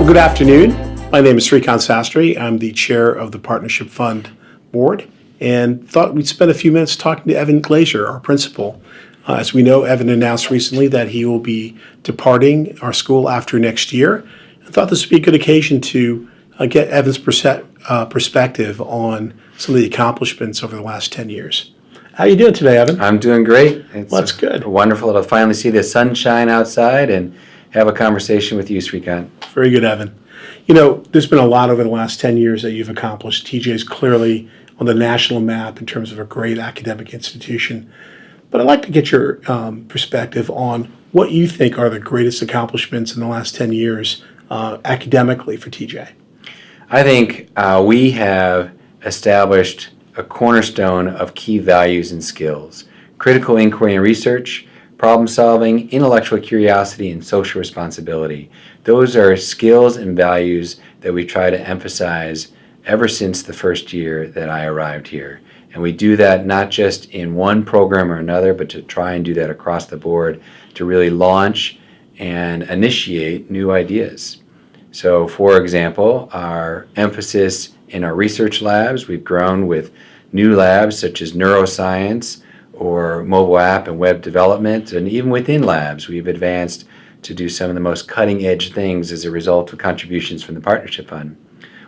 Well, good afternoon. My name is Srikant Sastry. I'm the chair of the Partnership Fund Board and thought we'd spend a few minutes talking to Evan Glazer, our principal. As we know, Evan announced recently that he will be departing our school after next year. I thought this would be a good occasion to get Evan's perspective on some of the accomplishments over the last 10 years. How are you doing today, Evan? I'm doing great. Well, that's good. Wonderful to finally see the sunshine outside and have a conversation with you, Srikant. Very good, Evan. You know, there's been a lot over the last 10 years that you've accomplished. TJ is clearly on the national map in terms of a great academic institution. But I'd like to get your perspective on what you think are the greatest accomplishments in the last 10 years academically for TJ. I think we have established a cornerstone of key values and skills: critical inquiry and research, problem solving, intellectual curiosity, and social responsibility. Those are skills and values that we try to emphasize ever since the first year that I arrived here. And we do that not just in one program or another, but to try and do that across the board to really launch and initiate new ideas. So, for example, our emphasis in our research labs, we've grown with new labs such as neuroscience or mobile app and web development, and even within labs, we've advanced to do some of the most cutting-edge things as a result of contributions from the Partnership Fund.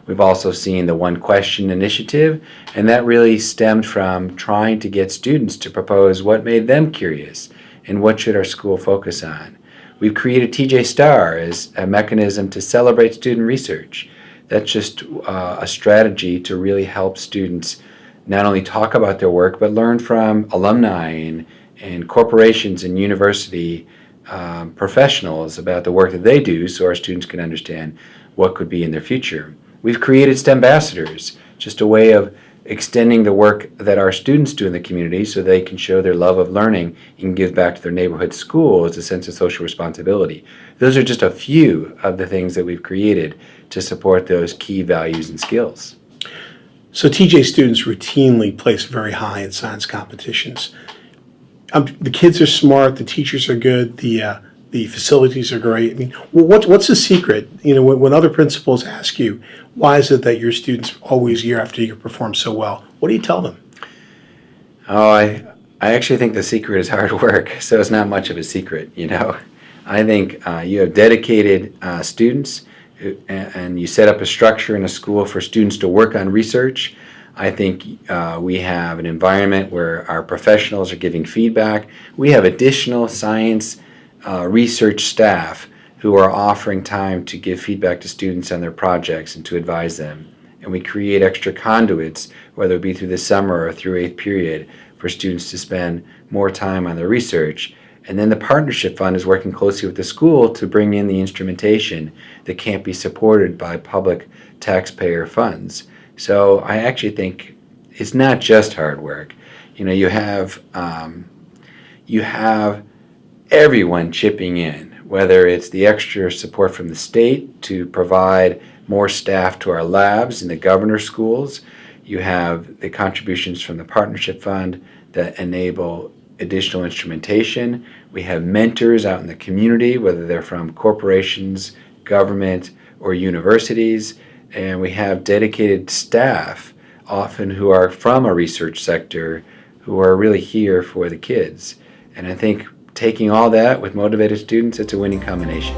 We've also seen the One Question initiative, and that really stemmed from trying to get students to propose what made them curious and what should our school focus on. We've created TJ Star as a mechanism to celebrate student research. That's just a strategy to really help students not only talk about their work, but learn from alumni and corporations and university professionals about the work that they do so our students can understand what could be in their future. We've created STEM ambassadors, just a way of extending the work that our students do in the community so they can show their love of learning and give back to their neighborhood school as a sense of social responsibility. Those are just a few of the things that we've created to support those key values and skills. So TJ students routinely place very high in science competitions. The kids are smart, the teachers are good, the facilities are great. I mean, what's the secret? You know, when other principals ask you, why is it that your students always year after year perform so well? What do you tell them? Oh, I actually think the secret is hard work, so it's not much of a secret, you know. I think you have dedicated students and you set up a structure in a school for students to work on research. I think we have an environment where our professionals are giving feedback. We have additional science research staff who are offering time to give feedback to students on their projects and to advise them. And we create extra conduits, whether it be through the summer or through 8th period, for students to spend more time on their research. And then the Partnership Fund is working closely with the school to bring in the instrumentation that can't be supported by public taxpayer funds. So I actually think it's not just hard work. You know, you have everyone chipping in, whether it's the extra support from the state to provide more staff to our labs in the governor schools. You have the contributions from the Partnership Fund that enable additional instrumentation. We have mentors out in the community, whether they're from corporations, government, or universities. And we have dedicated staff, often who are from a research sector, who are really here for the kids. And I think taking all that with motivated students, it's a winning combination.